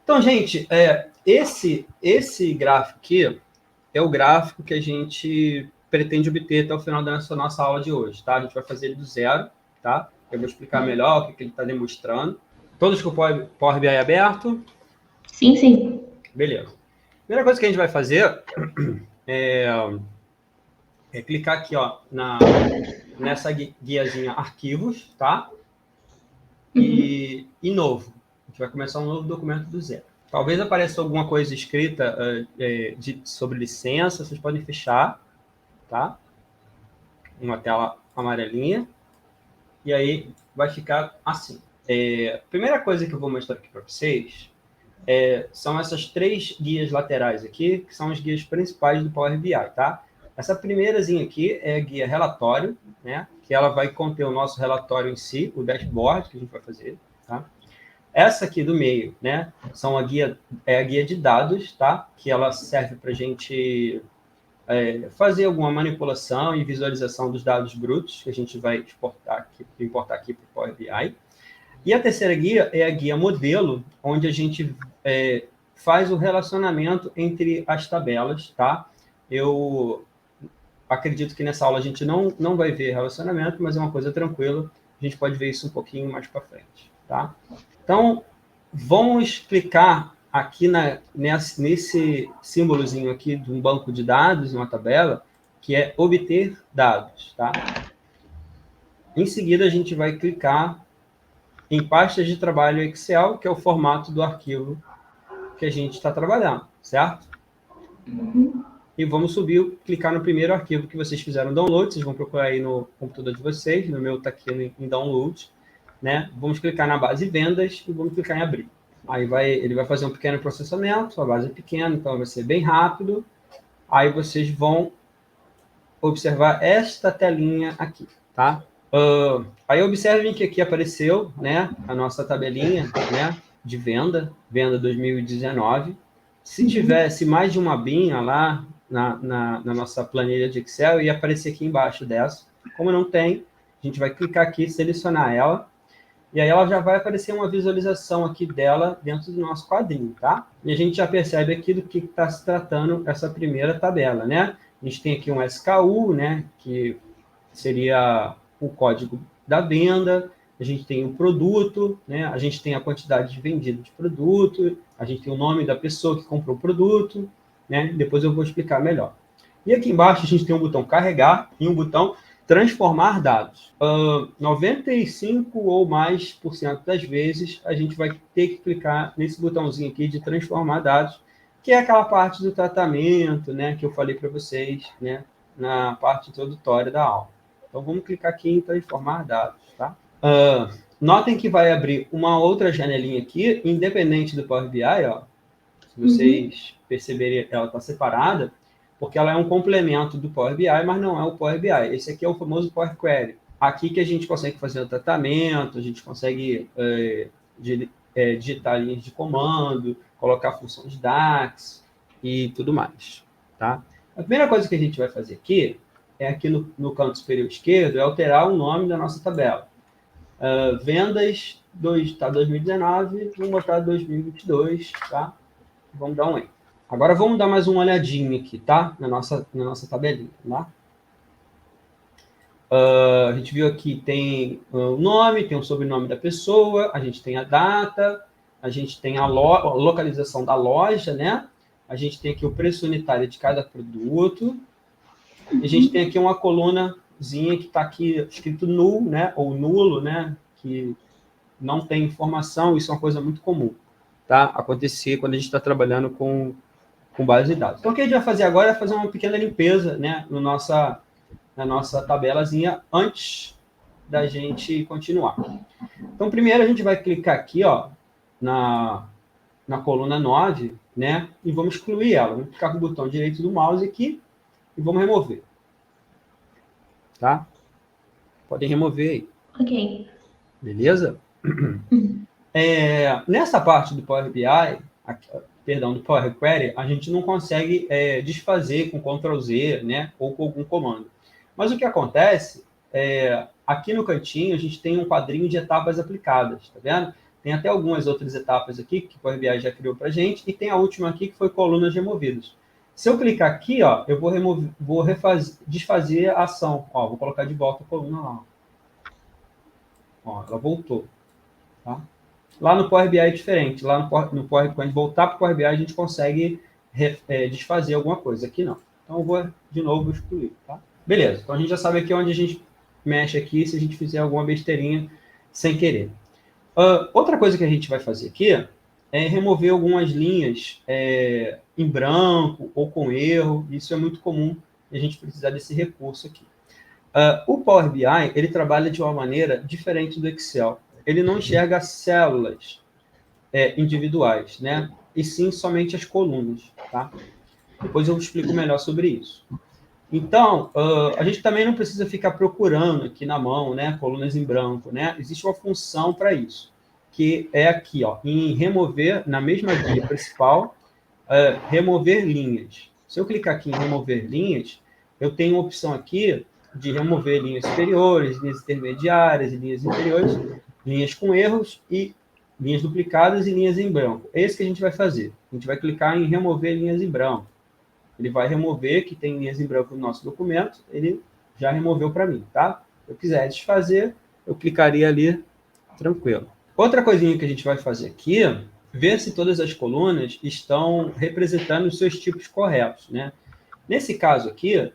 Então, gente, esse gráfico aqui é o gráfico que a gente pretende obter até o final da nossa aula de hoje, tá? A gente vai fazer ele do zero, tá? Eu vou explicar melhor o que ele está demonstrando. Todos com o Power BI aberto? Sim, sim. Beleza. Primeira coisa que a gente vai fazer é clicar aqui, ó, nessa guiazinha arquivos, tá? E novo. A gente vai começar um novo documento do zero. Talvez apareça alguma coisa escrita sobre licença, vocês podem fechar, tá? Uma tela amarelinha. E aí vai ficar assim. Primeira coisa que eu vou mostrar aqui para vocês são essas 3 guias laterais aqui, que são as guias principais do Power BI, tá? Essa primeirazinha aqui é a guia relatório, né? Que ela vai conter o nosso relatório em si, o dashboard que a gente vai fazer, tá? Essa aqui do meio, né? É a guia de dados, tá? Que ela serve para a gente fazer alguma manipulação e visualização dos dados brutos que a gente vai importar aqui para o Power BI. E a terceira guia é a guia modelo, onde a gente faz o relacionamento entre as tabelas, tá? Eu acredito que nessa aula a gente não vai ver relacionamento, mas é uma coisa tranquila, a gente pode ver isso um pouquinho mais para frente, tá? Então, vamos clicar aqui nesse símbolozinho aqui de um banco de dados, uma tabela, que é obter dados, tá? Em seguida, a gente vai clicar em pastas de trabalho Excel, que é o formato do arquivo que a gente está trabalhando, certo? E vamos clicar no primeiro arquivo que vocês fizeram download, vocês vão procurar aí no computador de vocês, no meu está aqui em download, né? Vamos clicar na base vendas e vamos clicar em abrir. Aí ele vai fazer um pequeno processamento, a base é pequena, então vai ser bem rápido. Aí vocês vão observar esta telinha aqui, tá? Aí observem que aqui apareceu, né, a nossa tabelinha, né, de venda 2019. Se tivesse mais de uma binha lá na nossa planilha de Excel, ia aparecer aqui embaixo dessa. Como não tem, a gente vai clicar aqui, selecionar ela, e aí ela já vai aparecer uma visualização aqui dela dentro do nosso quadrinho, tá? E a gente já percebe aqui do que está se tratando essa primeira tabela, né? A gente tem aqui um SKU, né, que seria o código da venda, a gente tem o produto, né? A gente tem a quantidade de vendido de produto, a gente tem o nome da pessoa que comprou o produto, né? Depois eu vou explicar melhor. E aqui embaixo a gente tem um botão carregar e um botão transformar dados. 95 ou mais por cento das vezes a gente vai ter que clicar nesse botãozinho aqui de transformar dados, que é aquela parte do tratamento, né, que eu falei para vocês, né, na parte introdutória da aula. Então vamos clicar aqui em transformar dados, tá? Notem que vai abrir uma outra janelinha aqui, independente do Power BI, ó. Se vocês perceberem, ela está separada, porque ela é um complemento do Power BI, mas não é o Power BI. Esse aqui é o famoso Power Query. Aqui que a gente consegue fazer o tratamento, a gente consegue digitar linhas de comando, colocar funções DAX e tudo mais, tá? A primeira coisa que a gente vai fazer aqui é aqui no canto superior esquerdo, é alterar o nome da nossa tabela. Vendas 2019, vamos botar 2022, tá? Vamos dar um enter. Agora vamos dar mais uma olhadinha aqui, tá? Na nossa tabelinha, tá? A gente viu aqui, tem o nome, tem o sobrenome da pessoa, a gente tem a data, a gente tem a localização da loja, né? A gente tem aqui o preço unitário de cada produto. E a gente tem aqui uma colunazinha que está aqui escrito null, né? Ou nulo, né? Que não tem informação, isso é uma coisa muito comum, tá? Acontecer quando a gente está trabalhando com base de dados. Então, o que a gente vai fazer agora é fazer uma pequena limpeza, né, na nossa tabelazinha antes da gente continuar. Então, primeiro a gente vai clicar aqui, ó, na coluna 9, né, e vamos excluir ela. Vamos clicar com o botão direito do mouse aqui e vamos remover. Tá? Podem remover aí. Ok. Beleza? Nessa parte do Power BI, do Power Query, a gente não consegue desfazer com Ctrl Z, né, ou com algum comando. Mas o que acontece aqui no cantinho a gente tem um quadrinho de etapas aplicadas, tá vendo? Tem até algumas outras etapas aqui que o Power BI já criou para a gente, e tem a última aqui que foi colunas removidas. Se eu clicar aqui, ó, eu vou desfazer a ação. Ó, vou colocar de volta a coluna lá. Ó, ela voltou. Tá? Lá no Power BI é diferente. Lá no Power, quando a gente voltar para o Power BI, a gente consegue desfazer alguma coisa. Aqui não. Então, eu vou, de novo, excluir. Tá? Beleza. Então, a gente já sabe aqui onde a gente mexe aqui se a gente fizer alguma besteirinha sem querer. Outra coisa que a gente vai fazer aqui é remover algumas linhas em branco ou com erro. Isso é muito comum e a gente precisar desse recurso aqui. O Power BI, ele trabalha de uma maneira diferente do Excel. Ele não enxerga células individuais, né? E sim somente as colunas, tá? Depois eu explico melhor sobre isso. Então, a gente também não precisa ficar procurando aqui na mão, né, colunas em branco, né? Existe uma função para isso, que é aqui, ó, em remover, na mesma guia principal, remover linhas. Se eu clicar aqui em remover linhas, eu tenho uma opção aqui de remover linhas superiores, linhas intermediárias e linhas inferiores, linhas com erros e linhas duplicadas e linhas em branco. É isso que a gente vai fazer. A gente vai clicar em remover linhas em branco. Ele vai remover, que tem linhas em branco no nosso documento, ele já removeu para mim, tá? Se eu quiser desfazer, eu clicaria ali, tranquilo. Outra coisinha que a gente vai fazer aqui, ver se todas as colunas estão representando os seus tipos corretos, né? Nesse caso aqui,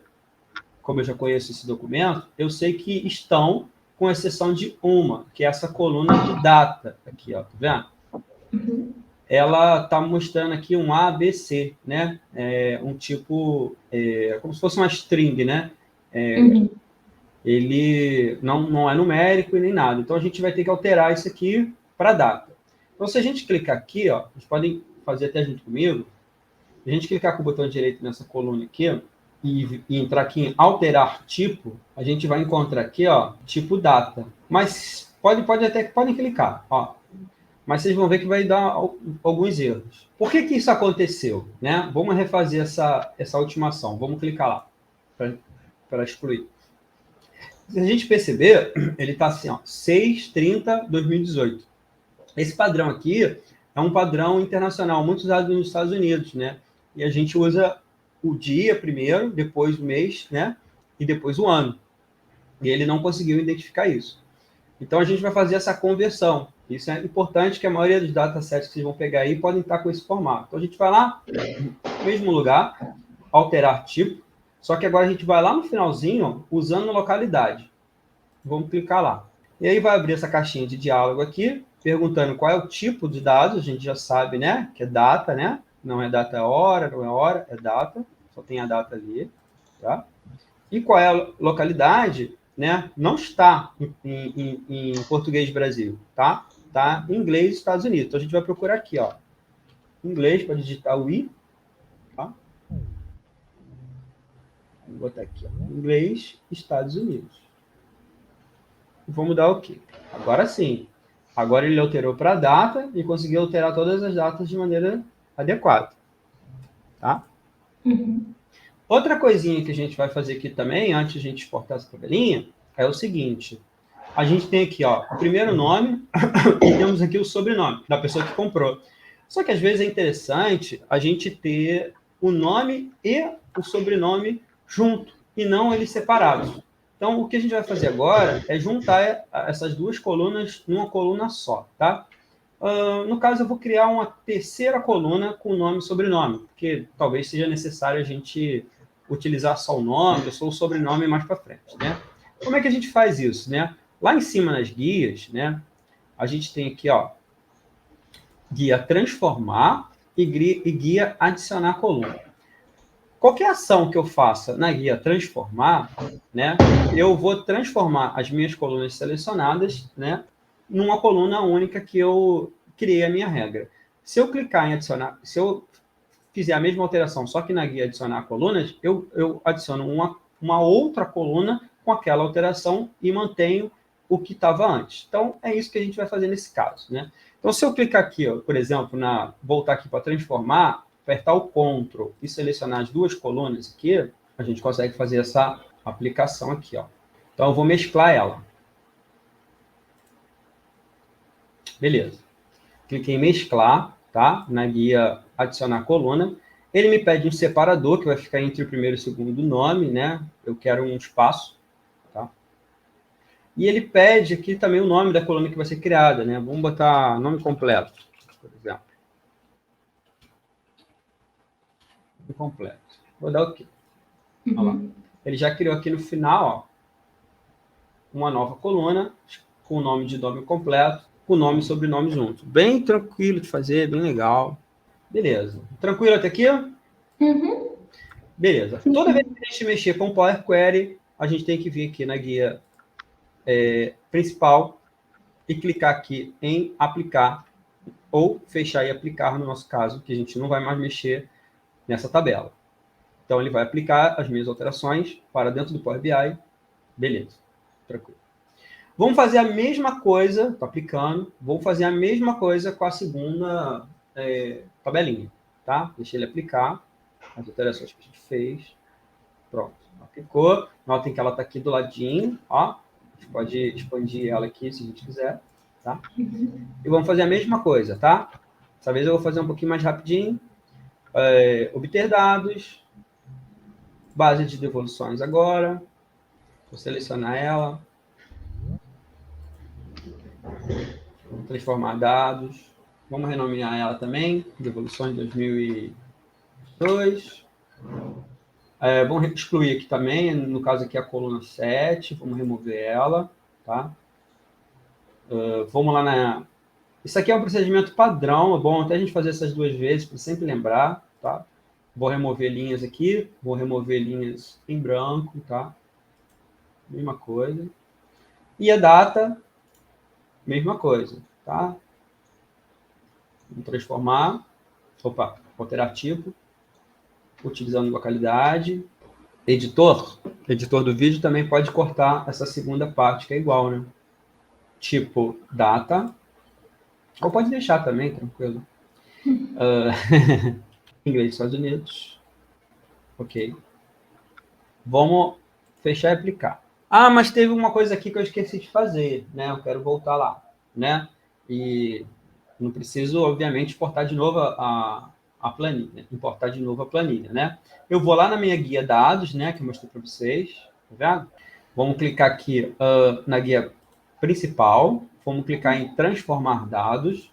como eu já conheço esse documento, eu sei que estão, com exceção de uma, que é essa coluna de data, aqui, ó, tá vendo? Ela está mostrando aqui um A, B, C, né? Um tipo, como se fosse uma string, né? Ele não é numérico e nem nada. Então, a gente vai ter que alterar isso aqui para data. Então, se a gente clicar aqui, ó, vocês podem fazer até junto comigo, se a gente clicar com o botão direito nessa coluna aqui, ó, e entrar aqui em alterar tipo, a gente vai encontrar aqui, ó, tipo data. Mas podem clicar, ó. Mas vocês vão ver que vai dar alguns erros. Por que isso aconteceu? Né? Vamos refazer essa ultimação. Vamos clicar lá para excluir. Se a gente perceber, ele está assim, ó, 6/30/2018. Esse padrão aqui é um padrão internacional, muito usado nos Estados Unidos, né? E a gente usa o dia primeiro, depois o mês, né? E depois o ano. E ele não conseguiu identificar isso. Então, a gente vai fazer essa conversão. Isso é importante, que a maioria dos datasets que vocês vão pegar aí podem estar com esse formato. Então, a gente vai lá, no mesmo lugar, alterar tipo, só que agora a gente vai lá no finalzinho, usando localidade. Vamos clicar lá. E aí vai abrir essa caixinha de diálogo aqui, perguntando qual é o tipo de dados, a gente já sabe, né, que é data, né? Não é data, é hora, não é hora, é data, só tem a data ali, tá? E qual é a localidade, né? Não está em português Brasil, tá? Está em inglês Estados Unidos. Então, a gente vai procurar aqui, ó. Inglês, para digitar o I, tá? Vou botar aqui, ó. Inglês, Estados Unidos. Vamos dar OK. Agora sim. Agora ele alterou para a data e conseguiu alterar todas as datas de maneira adequada, tá? Outra coisinha que a gente vai fazer aqui também, antes de a gente exportar essa tabelinha, é o seguinte. A gente tem aqui, ó, o primeiro nome e temos aqui o sobrenome da pessoa que comprou. Só que às vezes é interessante a gente ter o nome e o sobrenome junto, e não eles separados. Então, o que a gente vai fazer agora é juntar essas duas colunas numa coluna só, tá? No caso, eu vou criar uma terceira coluna com nome e sobrenome, porque talvez seja necessário a gente utilizar só o nome ou só o sobrenome mais para frente, né? Como é que a gente faz isso, né? Lá em cima nas guias, né? A gente tem aqui, ó, guia transformar e guia adicionar coluna. Qualquer ação que eu faça na guia transformar, né? Eu vou transformar as minhas colunas selecionadas, né? Numa coluna única que eu criei a minha regra. Se eu clicar em adicionar, se eu fizer a mesma alteração, só que na guia adicionar colunas, eu adiciono uma outra coluna com aquela alteração e mantenho o que estava antes. Então, é isso que a gente vai fazer nesse caso, né? Então, se eu clicar aqui, ó, por exemplo, voltar aqui para transformar, apertar o Ctrl e selecionar as duas colunas aqui, a gente consegue fazer essa aplicação aqui, ó. Então, eu vou mesclar ela. Beleza. cliquei em mesclar, tá? Na guia adicionar coluna. Ele me pede um separador, que vai ficar entre o primeiro e o segundo nome, né? Eu quero um espaço, tá? E ele pede aqui também o nome da coluna que vai ser criada, né? Vamos botar nome completo, por exemplo. Nome completo. Vou dar OK. Olha lá. Ele já criou aqui no final, ó, uma nova coluna com o nome de nome completo, com nome e sobrenome junto. Bem tranquilo de fazer, bem legal. Beleza. Tranquilo até aqui? Uhum. Beleza. Toda vez que a gente mexer com Power Query, a gente tem que vir aqui na guia principal e clicar aqui em aplicar ou fechar e aplicar, no nosso caso, que a gente não vai mais mexer nessa tabela. Então, ele vai aplicar as minhas alterações para dentro do Power BI. Beleza. Tranquilo. Vamos fazer a mesma coisa, estou aplicando, vou fazer a mesma coisa com a segunda tabelinha, tá? Deixa ele aplicar as alterações que a gente fez. Pronto, aplicou. Notem que ela está aqui do ladinho, ó. A gente pode expandir ela aqui se a gente quiser, tá? E vamos fazer a mesma coisa, tá? Dessa vez eu vou fazer um pouquinho mais rapidinho. Obter dados, base de devoluções agora. Vou selecionar ela. Transformar dados. Vamos renomear ela também. Devoluções 2002. Vamos excluir aqui também. No caso aqui a coluna 7. Vamos remover ela. Tá? Vamos lá na... Isso aqui é um procedimento padrão. É bom até a gente fazer essas duas vezes para sempre lembrar. Tá? Vou remover linhas aqui. Vou remover linhas em branco. Tá? Mesma coisa. E a data... Mesma coisa, tá? Vamos transformar. Opa, alterar tipo. Utilizando localidade. Editor do vídeo também pode cortar essa segunda parte, que é igual, né? Tipo, data. Ou pode deixar também, tranquilo. Inglês dos Estados Unidos. Ok. Vamos fechar e aplicar. Ah, mas teve uma coisa aqui que eu esqueci de fazer, né? Eu quero voltar lá, né? E não preciso, obviamente, exportar de novo a planilha, importar de novo a planilha, né? Eu vou lá na minha guia dados, né? Que eu mostrei para vocês, tá vendo? Vamos clicar aqui na guia principal, vamos clicar em transformar dados,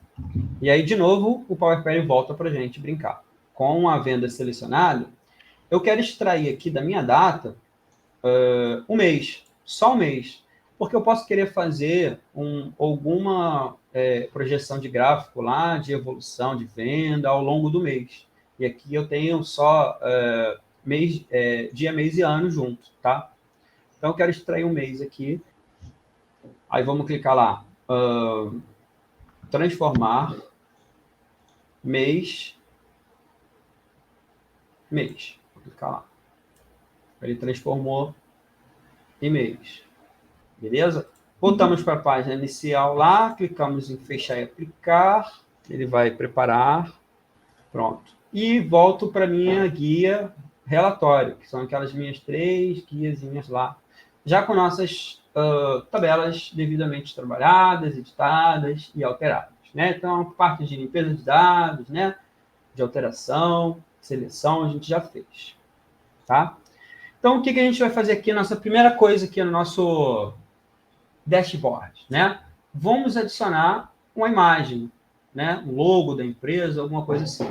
e aí, de novo, o Power Query volta para a gente brincar. Com a venda selecionada, eu quero extrair aqui da minha data um mês, só um mês, porque eu posso querer fazer alguma projeção de gráfico lá, de evolução de venda ao longo do mês. E aqui eu tenho só mês, dia, mês e ano junto, tá? Então, eu quero extrair um mês aqui. Aí, vamos clicar lá. Transformar mês. Vou clicar lá. Ele transformou em mês. Beleza? Voltamos para a página inicial lá, clicamos em fechar e aplicar, ele vai preparar, pronto. E volto para a minha guia relatório, que são aquelas minhas 3 guiazinhas lá, já com nossas tabelas devidamente trabalhadas, editadas e alteradas, né? Então, a parte de limpeza de dados, né? De alteração, seleção, a gente já fez, tá? Então, o que a gente vai fazer aqui? Nossa primeira coisa aqui no nosso dashboard, né? Vamos adicionar uma imagem, né? Um logo da empresa, alguma coisa assim.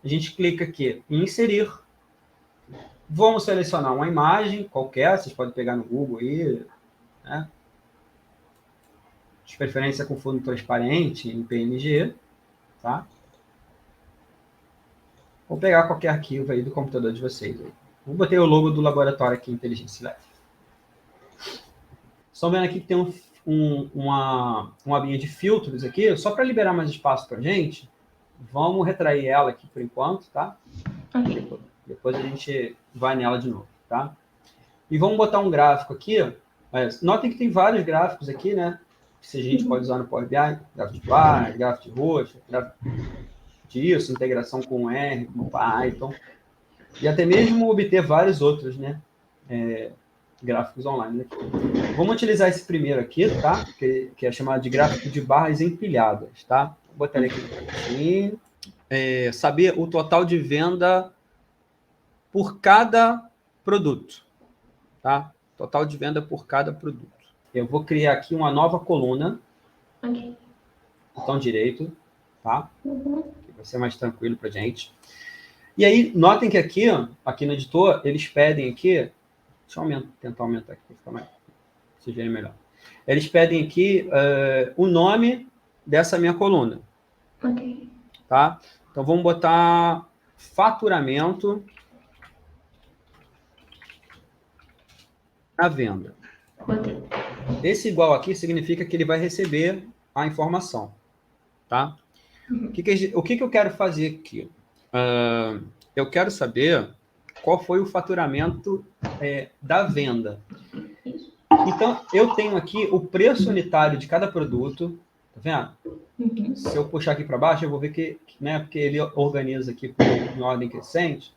A gente clica aqui em inserir. Vamos selecionar uma imagem qualquer, vocês podem pegar no Google aí, né? De preferência com fundo transparente, em PNG, tá? Vou pegar qualquer arquivo aí do computador de vocês. Aí. Vou botar o logo do laboratório aqui, Inteligência Leve. Estão vendo aqui que tem uma abinha de filtros aqui, só para liberar mais espaço para a gente. Vamos retrair ela aqui por enquanto, tá? Ok. Depois a gente vai nela de novo, tá? E vamos botar um gráfico aqui. Notem que tem vários gráficos aqui, né? Que a gente pode usar no Power BI. Gráfico de bar, gráfico de roxo, gráfico disso, integração com R, com Python. E até mesmo obter vários outros, né? Gráficos online aqui. Vamos utilizar esse primeiro aqui, tá? Que é chamado de gráfico de barras empilhadas, tá? botar ele aqui aqui. Saber o total de venda por cada produto, tá? Total de venda por cada produto. Eu vou criar aqui uma nova coluna. Ok. Botão direito, tá? Uhum. Vai ser mais tranquilo pra gente. E aí, notem que aqui, ó, aqui no editor, eles pedem aqui... Deixa eu tentar aumentar aqui para ficar mais... vocês verem melhor. Eles pedem aqui o nome dessa minha coluna. Ok. Tá? Então, vamos botar faturamento na venda. Botei. Esse igual aqui significa que ele vai receber a informação. Tá? Uhum. O que eu quero fazer aqui? Eu quero saber qual foi o faturamento da venda. Isso. Então, eu tenho aqui o preço unitário de cada produto. Tá vendo? Uhum. Se eu puxar aqui para baixo, eu vou ver que, né, porque ele organiza aqui em ordem crescente,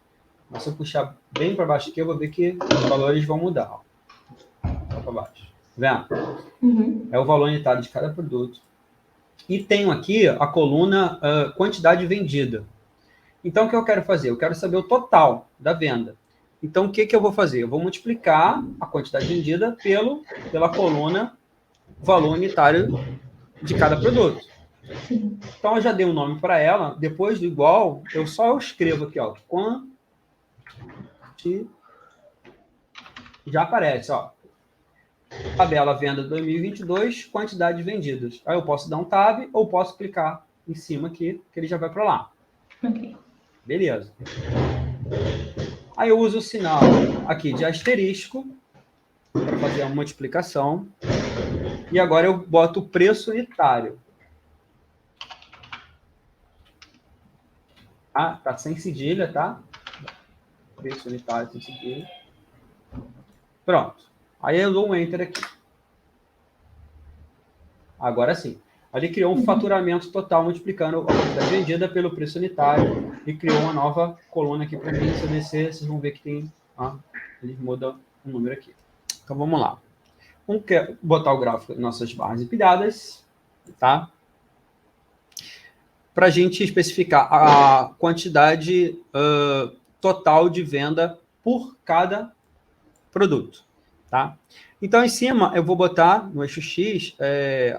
mas se eu puxar bem para baixo aqui, eu vou ver que os valores vão mudar. Ó. Só para baixo. Tá vendo? Uhum. É o valor unitário de cada produto. E tenho aqui a coluna quantidade vendida. Então, o que eu quero fazer? Eu quero saber o total da venda. Então, o que eu vou fazer? Eu vou multiplicar a quantidade vendida pela coluna valor unitário de cada produto. Sim. Então, eu já dei um nome para ela. Depois do igual, eu só escrevo aqui, ó, já aparece, ó, tabela venda 2022, quantidades vendidas. Aí eu posso dar um tab ou posso clicar em cima aqui, que ele já vai para lá. Ok. Beleza. Aí eu uso o sinal aqui de asterisco para fazer a multiplicação. E agora eu boto o preço unitário. Tá sem cedilha, tá? Preço unitário sem cedilha. Pronto. Aí eu dou um Enter aqui. Agora sim. Ele criou um faturamento total multiplicando a quantidade vendida pelo preço unitário e criou uma nova coluna aqui para mim. Se eu descer, vocês vão ver que tem... ele muda o número aqui. Então, vamos lá. Vamos botar o gráfico de nossas barras empilhadas, tá? Para a gente especificar a quantidade total de venda por cada produto, tá? Então, em cima, eu vou botar no eixo X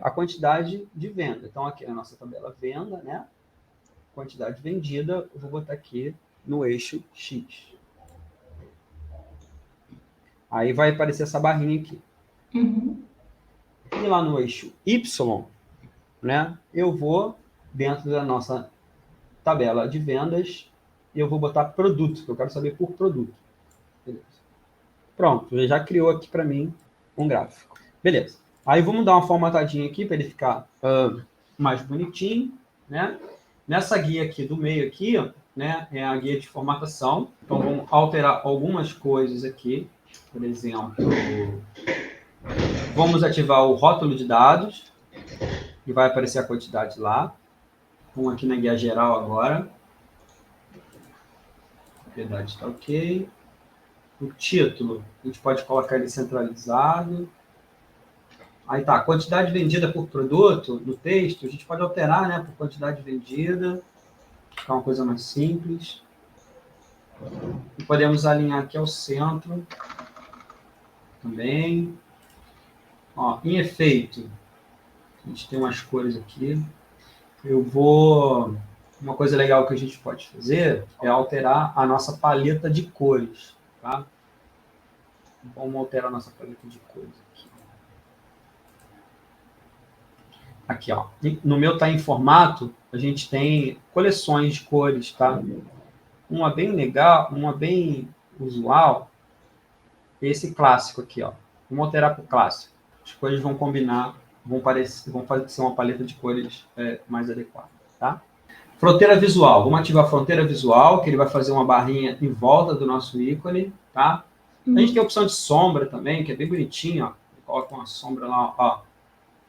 a quantidade de venda. Então, aqui é a nossa tabela venda, né? Quantidade vendida, eu vou botar aqui no eixo X. Aí vai aparecer essa barrinha aqui. Uhum. E lá no eixo Y, né? Eu vou, dentro da nossa tabela de vendas, eu vou botar produto, que eu quero saber por produto. Beleza. Pronto, ele já criou aqui para mim um gráfico. Beleza. Aí vamos dar uma formatadinha aqui para ele ficar mais bonitinho, né? Nessa guia aqui do meio aqui, né, é a guia de formatação. Então vamos alterar algumas coisas aqui. Por exemplo, vamos ativar o rótulo de dados e vai aparecer a quantidade lá. Vamos aqui na guia geral agora. A propriedade está ok. O título, a gente pode colocar ele centralizado. Aí tá, quantidade vendida por produto, no texto, a gente pode alterar, né, por quantidade vendida, ficar uma coisa mais simples. E podemos alinhar aqui ao centro também. Ó, em efeito, a gente tem umas cores aqui. Uma coisa legal que a gente pode fazer é alterar a nossa paleta de cores, tá? Vamos alterar a nossa paleta de cores aqui. Aqui, ó. No meu tá em formato, a gente tem coleções de cores, tá? Uma bem legal, uma bem usual, esse clássico aqui, ó. Vamos alterar para o clássico. As cores vão combinar, vão ser uma paleta de cores mais adequada, tá? Fronteira visual. Vamos ativar a fronteira visual, que ele vai fazer uma barrinha em volta do nosso ícone, tá? A gente tem a opção de sombra também, que é bem bonitinho, ó. Coloca uma sombra lá, ó,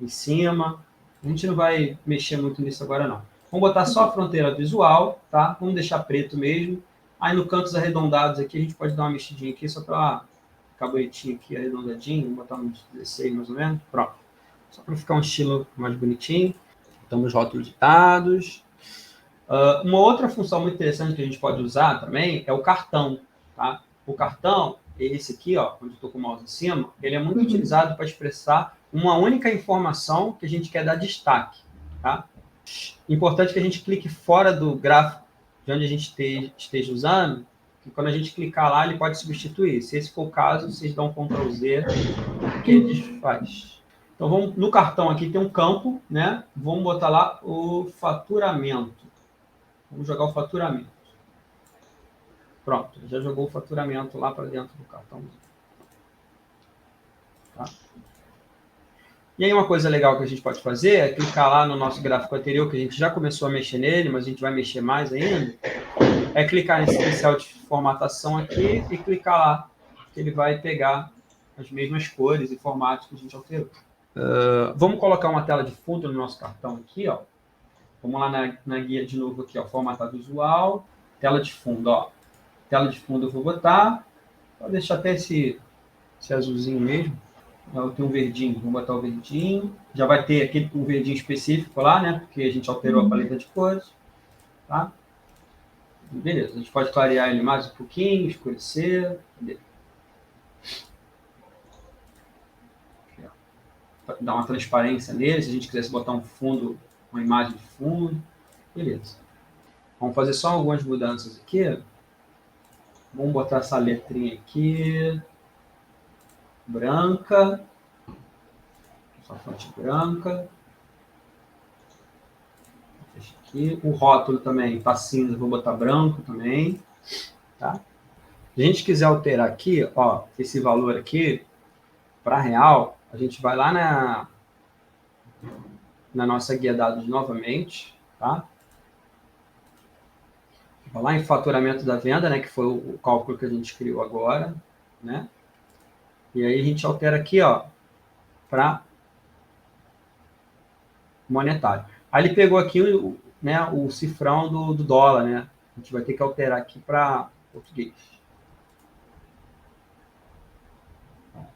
em cima. A gente não vai mexer muito nisso agora, não. Vamos botar só a fronteira visual, tá? Vamos deixar preto mesmo. Aí no cantos arredondados aqui, a gente pode dar uma mexidinha aqui, só para ficar bonitinho aqui, arredondadinho. Vamos botar uns 16 mais ou menos. Pronto. Só para ficar um estilo mais bonitinho. Temos rótulo de dados. Uma outra função muito interessante que a gente pode usar também é o cartão. Tá? O cartão, esse aqui, ó, onde eu estou com o mouse em cima, ele é muito utilizado para expressar uma única informação que a gente quer dar destaque. Tá? Importante que a gente clique fora do gráfico de onde a gente esteja usando, que quando a gente clicar lá, ele pode substituir. Se esse for o caso, vocês dão um Ctrl Z, que ele desfaz. Então, vamos, no cartão aqui tem um campo, né? Vamos botar lá o faturamento. Vamos jogar o faturamento. Pronto, já jogou o faturamento lá para dentro do cartão. Tá? E aí uma coisa legal que a gente pode fazer é clicar lá no nosso gráfico anterior, que a gente já começou a mexer nele, mas a gente vai mexer mais ainda. É clicar nesse pincel de formatação aqui e clicar lá, que ele vai pegar as mesmas cores e formatos que a gente alterou. Vamos colocar uma tela de fundo no nosso cartão aqui, ó. Vamos lá na guia de novo aqui, ó, formatar visual, tela de fundo, ó. Tela de fundo eu vou botar, vou deixar até esse azulzinho mesmo. Eu tenho um verdinho, vou botar o verdinho. Já vai ter aqui um verdinho específico lá, né? Porque a gente alterou a paleta de cores, tá? Beleza, a gente pode clarear ele mais um pouquinho, escurecer. Dar uma transparência nele, se a gente quisesse botar um fundo, uma imagem de fundo. Beleza. Vamos fazer só algumas mudanças aqui. Vamos botar essa letrinha aqui, branca. Essa fonte branca. Fecha aqui. O rótulo também está cinza, vou botar branco também. Tá? Se a gente quiser alterar aqui, ó, esse valor aqui, para real, a gente vai lá na nossa guia dados novamente, tá? Vai lá em faturamento da venda, né, que foi o cálculo que a gente criou agora, né? E aí a gente altera aqui, ó, para monetário. Aí ele pegou aqui né, o cifrão do dólar, né? A gente vai ter que alterar aqui para português.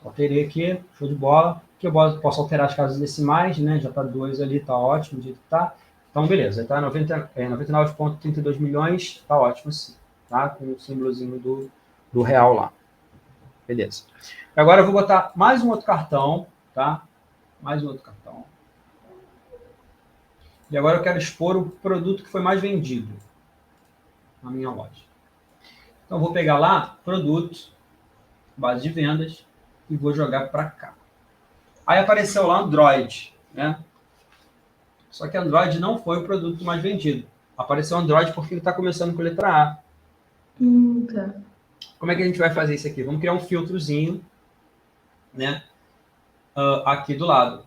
Alterei aqui, show de bola. Aqui eu posso alterar as casas decimais, né? Já está 2 ali, está ótimo, do jeito que está. Então, beleza. Está 99,32 milhões, está ótimo assim. Tá? Com o símbolozinho do real lá. Beleza. Agora eu vou botar mais um outro cartão, tá? Mais um outro cartão. E agora eu quero expor o produto que foi mais vendido na minha loja. Então, eu vou pegar lá, produto, base de vendas, e vou jogar para cá. Aí apareceu lá Android, né? Só que Android não foi o produto mais vendido. Apareceu Android porque ele está começando com letra A. Tá. Como é que a gente vai fazer isso aqui? Vamos criar um filtrozinho, né? Aqui do lado,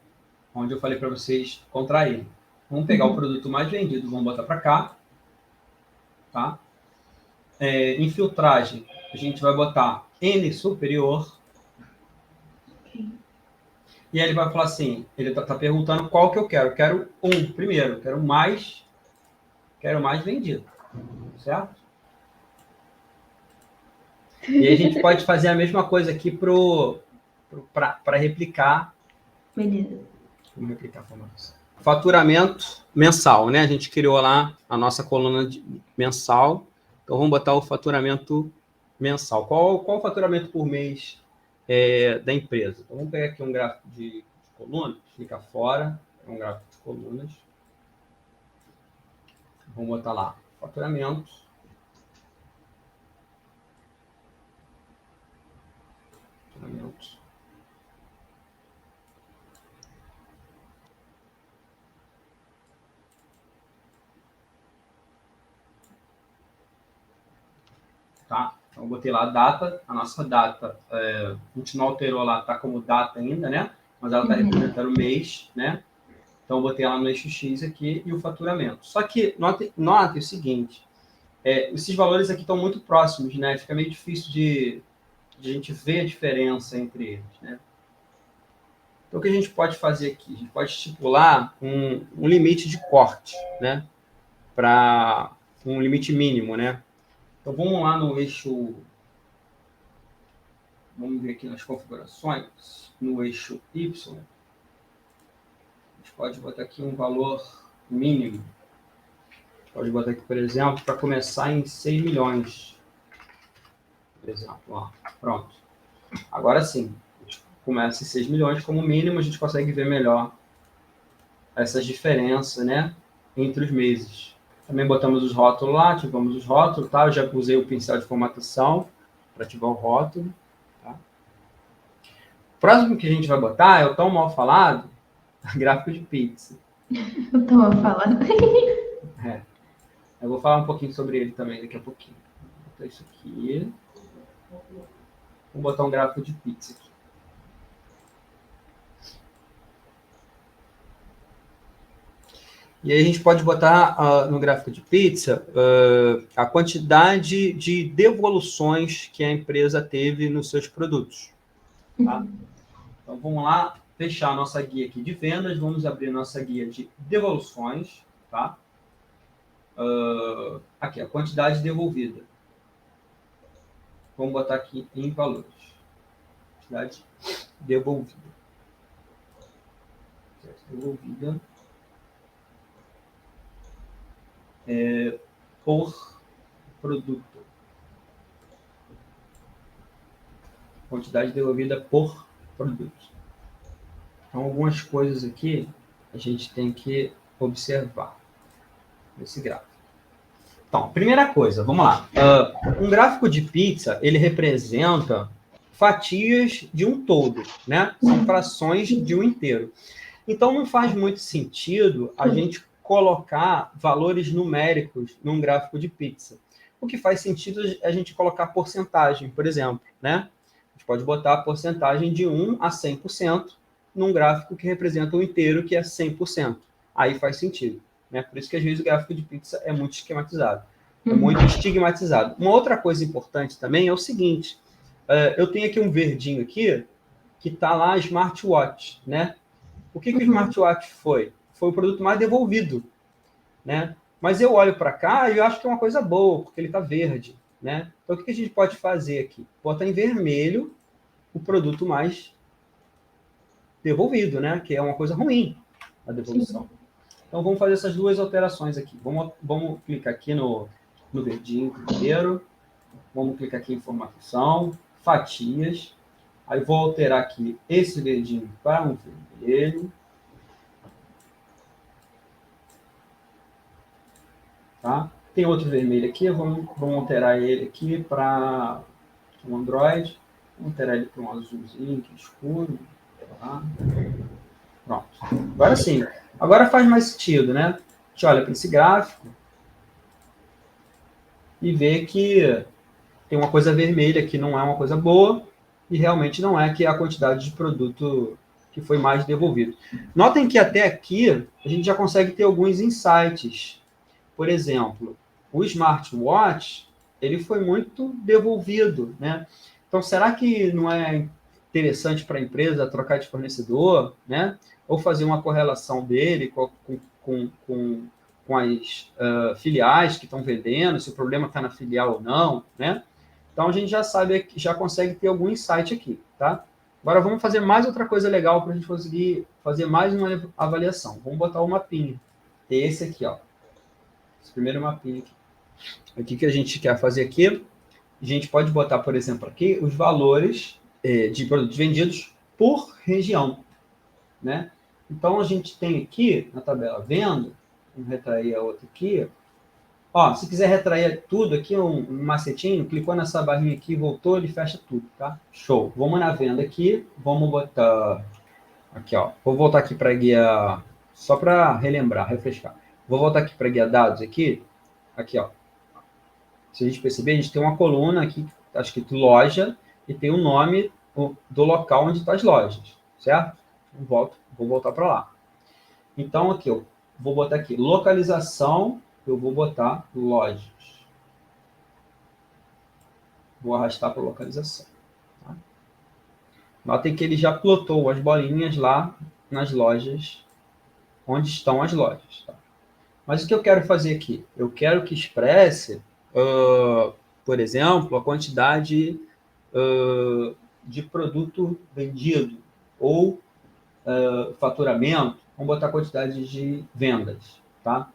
onde eu falei para vocês contrair. Vamos pegar o produto mais vendido, vamos botar para cá, tá? Em filtragem, a gente vai botar N superior. Ok. E aí ele vai falar assim, ele tá perguntando qual que eu quero. Eu quero um primeiro, eu quero mais vendido, certo? E aí a gente pode fazer a mesma coisa aqui para replicar. Beleza. Vamos replicar a formação. Faturamento mensal, né? A gente criou lá a nossa coluna mensal. Então vamos botar o faturamento mensal. Qual o faturamento por mês da empresa? Então vamos pegar aqui um gráfico de colunas, clicar fora, é um gráfico de colunas. Vamos botar lá, faturamento. Faturamento. Tá? Então, eu botei lá a data, a nossa data, a gente não alterou lá, tá como data ainda, né? Mas ela está representando o mês, né? Então, eu botei ela no eixo X aqui e o faturamento. Só que, note o seguinte, esses valores aqui estão muito próximos, né? Fica meio difícil de a gente ver a diferença entre eles, né? Então, o que a gente pode fazer aqui? A gente pode estipular um limite de corte, né? Para um limite mínimo, né? Então, vamos lá no eixo... Vamos ver aqui nas configurações, no eixo Y. A gente pode botar aqui um valor mínimo. Pode botar aqui, por exemplo, para começar em 6 milhões. Por exemplo, ó, pronto. Agora sim, a gente começa em 6 milhões como mínimo, a gente consegue ver melhor essas diferenças, né, entre os meses. Também botamos os rótulos lá, ativamos os rótulos, tá? Eu já usei o pincel de formatação para ativar o rótulo. Tá? O próximo que a gente vai botar é o tão mal falado gráfico de pizza. Eu tava falando. É. Eu vou falar um pouquinho sobre ele também daqui a pouquinho. Vou botar isso aqui. Vou botar um gráfico de pizza aqui. E aí a gente pode botar no gráfico de pizza a quantidade de devoluções que a empresa teve nos seus produtos. Tá? Então vamos lá fechar a nossa guia aqui de vendas, vamos abrir a nossa guia de devoluções. Tá? Aqui, a quantidade devolvida. Vamos botar aqui em valores. Quantidade devolvida. Devolvida. Por produto. Quantidade devolvida por produto. Então, algumas coisas aqui a gente tem que observar nesse gráfico. Então, primeira coisa, vamos lá. Um gráfico de pizza, ele representa fatias de um todo, né? São frações de um inteiro. Então, não faz muito sentido a gente colocar valores numéricos num gráfico de pizza. O que faz sentido é a gente colocar porcentagem, por exemplo, né? A gente pode botar a porcentagem de 1 a 100% num gráfico que representa um inteiro, que é 100%. Aí faz sentido, né? Por isso que, às vezes, o gráfico de pizza é muito esquematizado, é muito estigmatizado. Uma outra coisa importante também é o seguinte, eu tenho aqui um verdinho aqui, que está lá Smartwatch, né? O que o Smartwatch foi? Foi o produto mais devolvido, né? Mas eu olho para cá e eu acho que é uma coisa boa, porque ele está verde, né? Então, o que a gente pode fazer aqui? Botar em vermelho o produto mais devolvido, né? Que é uma coisa ruim, a devolução. Sim. Então, vamos fazer essas duas alterações aqui. Vamos clicar aqui no verdinho primeiro. Vamos clicar aqui em formatação, fatias. Aí vou alterar aqui esse verdinho para um vermelho. Tá? Tem outro vermelho aqui, vamos alterar ele aqui para um Android. Vamos alterar ele para um azulzinho aqui escuro. Tá? Pronto. Agora sim. Agora faz mais sentido, né? A gente olha para esse gráfico e vê que tem uma coisa vermelha que não é uma coisa boa e realmente não é, que é a quantidade de produto que foi mais devolvido. Notem que até aqui a gente já consegue ter alguns insights. Por exemplo, o smartwatch, ele foi muito devolvido, né? Então, será que não é interessante para a empresa trocar de fornecedor, né? Ou fazer uma correlação dele com as filiais que estão vendendo, se o problema está na filial ou não, né? Então, a gente já sabe, já consegue ter algum insight aqui, tá? Agora, vamos fazer mais outra coisa legal para a gente conseguir fazer mais uma avaliação. Vamos botar o mapinha. Esse aqui, ó. Esse primeiro mapinha aqui. O que a gente quer fazer aqui? A gente pode botar, por exemplo, aqui os valores de produtos vendidos por região, né? Então, a gente tem aqui na tabela venda, vamos retrair a outra aqui. Ó, se quiser retrair tudo aqui, um macetinho, clicou nessa barrinha aqui, voltou, ele fecha tudo, tá? Show. Vamos na venda aqui, vamos botar... Aqui, ó. Vou voltar aqui para a guia, só para relembrar, refrescar. Vou voltar aqui para a guia dados aqui. Aqui, ó. Se a gente perceber, a gente tem uma coluna aqui, está escrito loja, e tem o nome do local onde estão as lojas, certo? Vou voltar para lá. Então, aqui, eu vou botar aqui, localização, eu vou botar lojas. Vou arrastar para localização. Tá? Notem que ele já plotou as bolinhas lá nas lojas, onde estão as lojas. Tá? Mas o que eu quero fazer aqui? Eu quero que expresse, por exemplo, a quantidade de produto vendido ou faturamento. Vamos botar a quantidade de vendas. tá?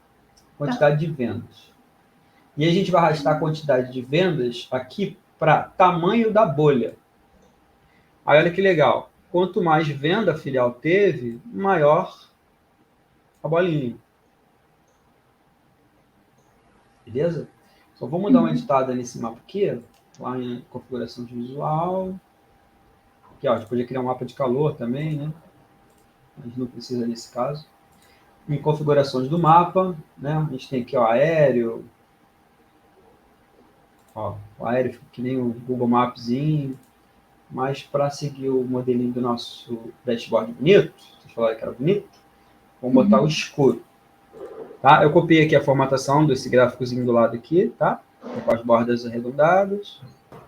Quantidade de vendas. E a gente vai arrastar a quantidade de vendas aqui para tamanho da bolha. Aí olha que legal. Quanto mais venda a filial teve, maior a bolinha. Beleza? Só vamos dar uma editada nesse mapa aqui, lá em configuração de visual. Aqui, ó, a gente podia criar um mapa de calor também, né? Mas não precisa nesse caso. Em configurações do mapa, né? A gente tem aqui, ó, aéreo. Ó, o aéreo que nem o Google Mapszinho. Mas para seguir o modelinho do nosso dashboard bonito, vocês falaram que era bonito, vamos botar o escuro. Tá? Eu copiei aqui a formatação desse gráficozinho do lado aqui, tá? Com as bordas arredondadas.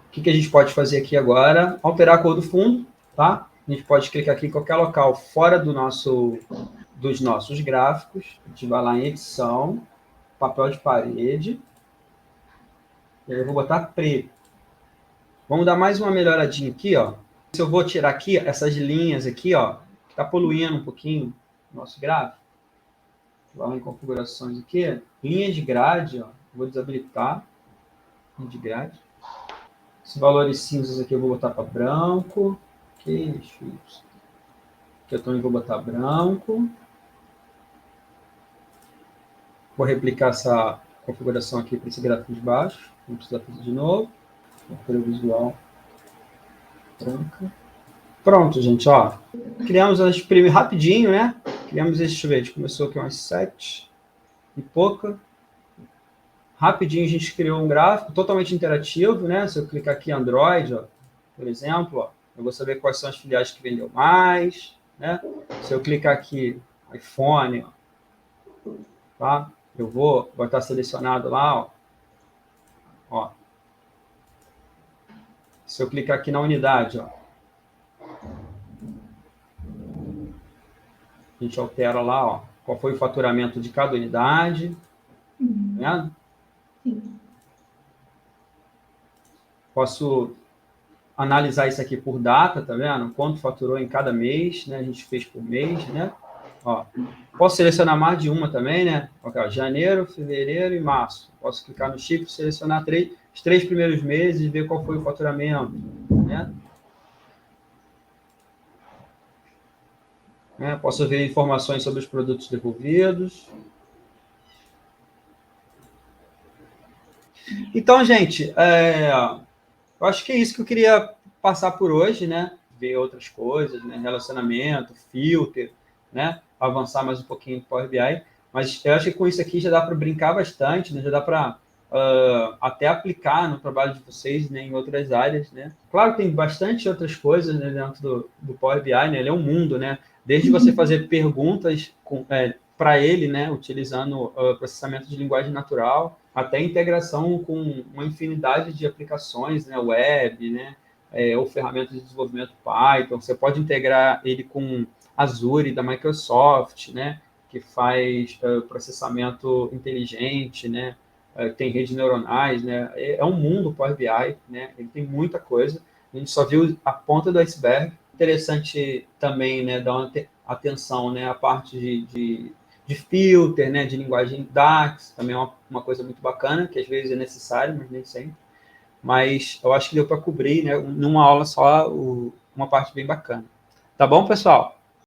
O que a gente pode fazer aqui agora? Alterar a cor do fundo, tá? A gente pode clicar aqui em qualquer local fora dos nossos gráficos. A gente vai lá em edição, papel de parede. E aí eu vou botar preto. Vamos dar mais uma melhoradinha aqui, ó. Se eu vou tirar aqui essas linhas aqui, ó, que está poluindo um pouquinho o nosso gráfico. Vou lá em configurações aqui, linha de grade, ó, vou desabilitar, linha de grade. Esses valores cinzas aqui eu vou botar para branco. Aqui eu também vou botar branco. Vou replicar essa configuração aqui para esse gráfico de baixo. Não precisa fazer de novo. Configura visual. Branca. Pronto, gente, ó. Criamos as primeiras rapidinho, né? Criamos esse, deixa eu ver, a gente começou aqui umas 7 e pouca. Rapidinho a gente criou um gráfico totalmente interativo, né? Se eu clicar aqui Android, ó, por exemplo, ó, eu vou saber quais são as filiais que vendeu mais, né? Se eu clicar aqui iPhone, ó, tá? Eu vou estar selecionado lá, ó. Ó. Se eu clicar aqui na unidade, ó, a gente altera lá, ó, qual foi o faturamento de cada unidade, né? Sim. Posso analisar isso aqui por data, tá vendo? Quanto faturou em cada mês, né? A gente fez por mês, né? Ó, posso selecionar mais de uma também, né? Okay, ó, janeiro, fevereiro e março. Posso clicar no shift, selecionar os 3 primeiros meses e ver qual foi o faturamento, né? Posso ver informações sobre os produtos devolvidos. Então, gente, eu acho que é isso que eu queria passar por hoje, né? Ver outras coisas, né? Relacionamento, filter, né? Avançar mais um pouquinho no Power BI. Mas eu acho que com isso aqui já dá para brincar bastante, né? Já dá para até aplicar no trabalho de vocês, né? Em outras áreas, né? Claro que tem bastante outras coisas, né? Dentro do Power BI, né? Ele é um mundo, né? Desde você fazer perguntas para ele, né? Utilizando processamento de linguagem natural, até integração com uma infinidade de aplicações, né? Web, né? Ou ferramentas de desenvolvimento Python. Você pode integrar ele com Azure da Microsoft, né? Que faz processamento inteligente, né? Tem redes neuronais, né? É um mundo Power BI, né? Ele tem muita coisa. A gente só viu a ponta do iceberg. Interessante também, né? Dar uma atenção, né? A parte de filter, né? De linguagem DAX, também é uma coisa muito bacana, que às vezes é necessário, mas nem sempre. Mas eu acho que deu para cobrir, né? Numa aula só, uma parte bem bacana. Tá bom, pessoal?